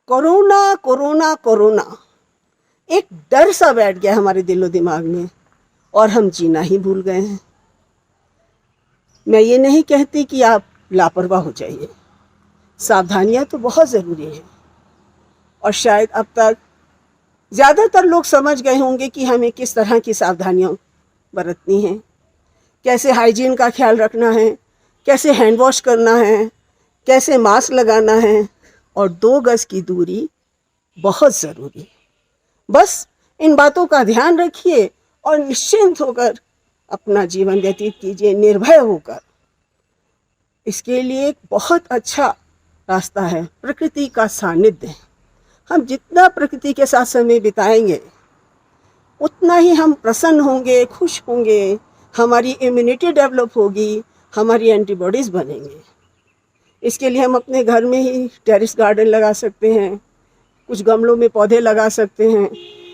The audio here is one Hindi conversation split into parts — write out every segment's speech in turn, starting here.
कोरोना कोरोना कोरोना एक डर सा बैठ गया हमारे दिलो दिमाग में और हम जीना ही भूल गए हैं। मैं ये नहीं कहती कि आप लापरवाह हो जाइए, सावधानियां तो बहुत ज़रूरी हैं और शायद अब तक ज़्यादातर लोग समझ गए होंगे कि हमें किस तरह की सावधानियां बरतनी हैं, कैसे हाइजीन का ख्याल रखना है, कैसे हैंड वॉश करना है, कैसे मास्क लगाना है और 2 गज की दूरी बहुत ज़रूरी। बस इन बातों का ध्यान रखिए और निश्चिंत होकर अपना जीवन व्यतीत कीजिए, निर्भय होकर। इसके लिए एक बहुत अच्छा रास्ता है प्रकृति का सानिध्य। हम जितना प्रकृति के साथ समय बिताएंगे उतना ही हम प्रसन्न होंगे, खुश होंगे, हमारी इम्यूनिटी डेवलप होगी, हमारी एंटीबॉडीज़ बनेंगे। इसके लिए हम अपने घर में ही टेरेस गार्डन लगा सकते हैं, कुछ गमलों में पौधे लगा सकते हैं,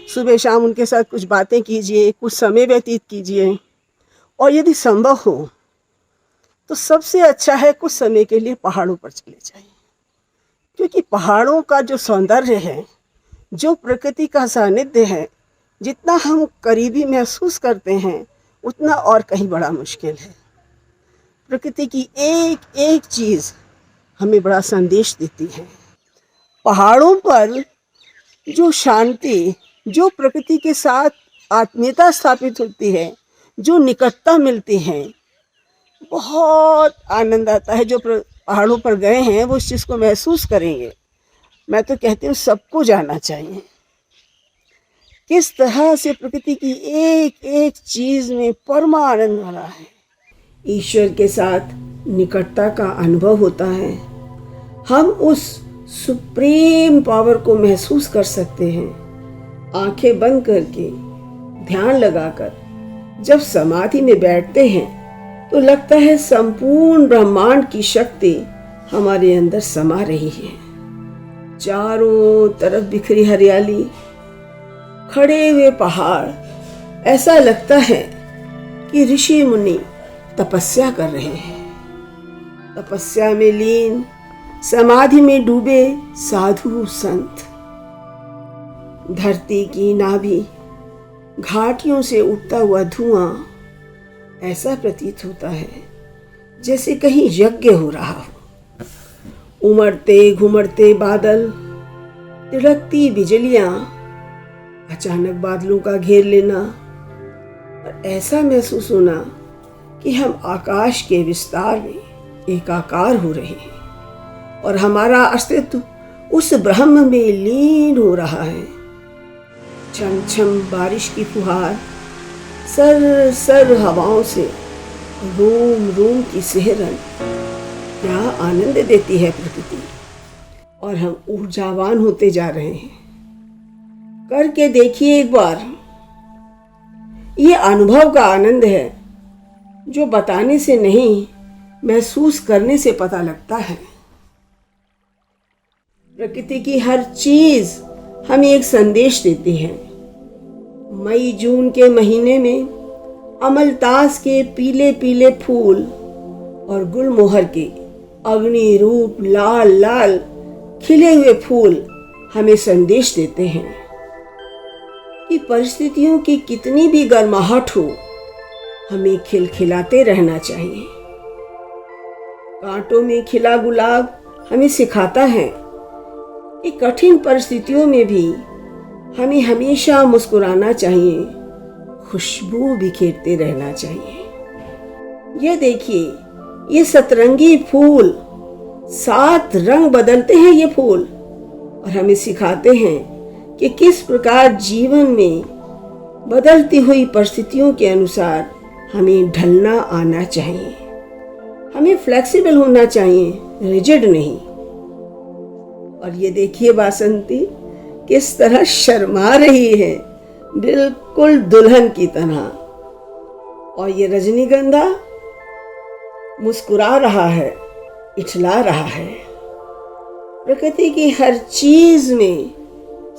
सुबह शाम उनके साथ कुछ बातें कीजिए, कुछ समय व्यतीत कीजिए और यदि संभव हो तो सबसे अच्छा है कुछ समय के लिए पहाड़ों पर चले जाइए, क्योंकि पहाड़ों का जो सौंदर्य है, जो प्रकृति का सानिध्य है, जितना हम करीबी महसूस करते हैं उतना और कहीं बड़ा मुश्किल है। प्रकृति की एक एक चीज़ हमें बड़ा संदेश देती है। पहाड़ों पर जो शांति, जो प्रकृति के साथ आत्मीयता स्थापित होती है, जो निकटता मिलती है, बहुत आनंद आता है। जो पहाड़ों पर गए हैं वो इस चीज़ को महसूस करेंगे। मैं तो कहती हूँ सबको जाना चाहिए। किस तरह से प्रकृति की एक एक चीज़ में परमानंद भरा है। ईश्वर के साथ निकटता का अनुभव होता है। हम उस सुप्रीम पावर को महसूस कर सकते हैं। आंखें बंद करके ध्यान लगाकर जब समाधि में बैठते हैं तो लगता है संपूर्ण ब्रह्मांड की शक्ति हमारे अंदर समा रही है। चारों तरफ बिखरी हरियाली, खड़े हुए पहाड़, ऐसा लगता है कि ऋषि मुनि तपस्या कर रहे हैं। तपस्या में लीन, समाधि में डूबे साधु संत। धरती की नाभि, घाटियों से उठता हुआ धुआं, ऐसा प्रतीत होता है जैसे कहीं यज्ञ हो रहा हो। उमड़ते घुमड़ते बादल, तिड़कती बिजलियां, अचानक बादलों का घेर लेना और ऐसा महसूस होना कि हम आकाश के विस्तार में एकाकार हो रहे हैं और हमारा अस्तित्व उस ब्रह्म में लीन हो रहा है। छम छम बारिश की फुहार, सर सर हवाओं से रोम रोम की सिहरन, क्या आनंद देती है प्रकृति। और हम ऊर्जावान होते जा रहे हैं। करके देखिए एक बार। ये अनुभव का आनंद है जो बताने से नहीं, महसूस करने से पता लगता है। प्रकृति की हर चीज हमें एक संदेश देती है। मई जून के महीने में अमलतास के पीले पीले फूल और गुलमोहर के अग्नि रूप लाल लाल खिले हुए फूल हमें संदेश देते हैं कि परिस्थितियों की कितनी भी गर्माहट हो, हमें खिलखिलाते रहना चाहिए। कांटों में खिला गुलाब हमें सिखाता है कि कठिन परिस्थितियों में भी हमें हमेशा मुस्कुराना चाहिए, खुशबू बिखेरते रहना चाहिए। ये देखिए, ये सतरंगी फूल, 7 रंग बदलते हैं ये फूल और हमें सिखाते हैं कि किस प्रकार जीवन में बदलती हुई परिस्थितियों के अनुसार हमें ढलना आना चाहिए। हमें फ्लेक्सिबल होना चाहिए, रिजिड नहीं। और ये देखिए बासंती किस तरह शर्मा रही है, बिल्कुल दुल्हन की तरह। और ये रजनीगंधा मुस्कुरा रहा है, इठला रहा है। प्रकृति की हर चीज में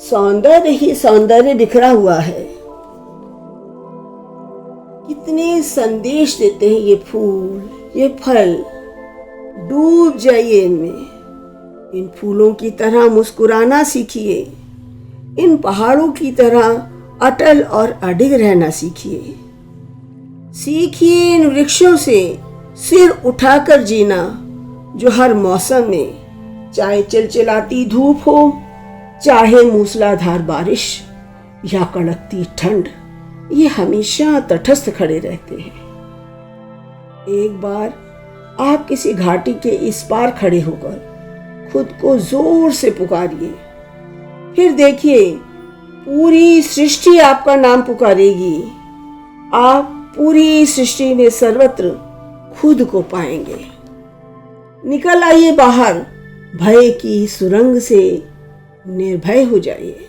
सौंदर्य ही सौंदर्य बिखरा हुआ है। कितने संदेश देते हैं ये फूल, ये फल। डूब जाइए इनमें, इन फूलों की तरह मुस्कुराना सीखिए। इन पहाड़ों की तरह अटल और अडिग रहना सीखिए। सीखिए इन वृक्षों से सिर उठाकर जीना, जो हर मौसम में, चाहे चिलचिलाती धूप हो, चाहे मूसलाधार बारिश या कड़कती ठंड, ये हमेशा तटस्थ खड़े रहते हैं। एक बार आप किसी घाटी के इस पार खड़े होकर खुद को जोर से पुकारिए, फिर देखिए पूरी सृष्टि आपका नाम पुकारेगी। आप पूरी सृष्टि में सर्वत्र खुद को पाएंगे। निकल आइए बाहर, भय की सुरंग से निर्भय हो जाइए।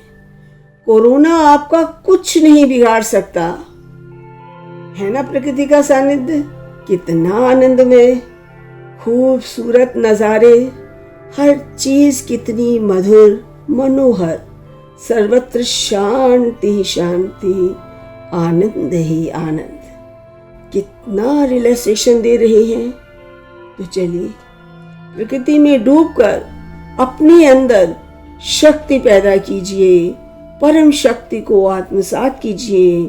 कोरोना आपका कुछ नहीं बिगाड़ सकता। है ना प्रकृति का सानिध्य कितना आनंदमय, खूबसूरत नजारे, हर चीज कितनी मधुर मनोहर, सर्वत्र शांति ही शांति, आनंद ही आनंद, कितना रिलैक्सेशन दे रहे हैं। तो चलिए प्रकृति में डूबकर अपने अंदर शक्ति पैदा कीजिए, परम शक्ति को आत्मसात कीजिए,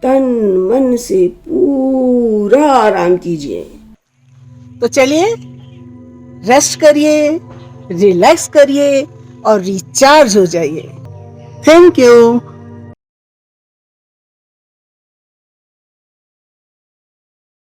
तन मन से पूरा आराम कीजिए। तो चलिए रेस्ट करिए, रिलैक्स करिए और रिचार्ज हो जाइए। Thank you.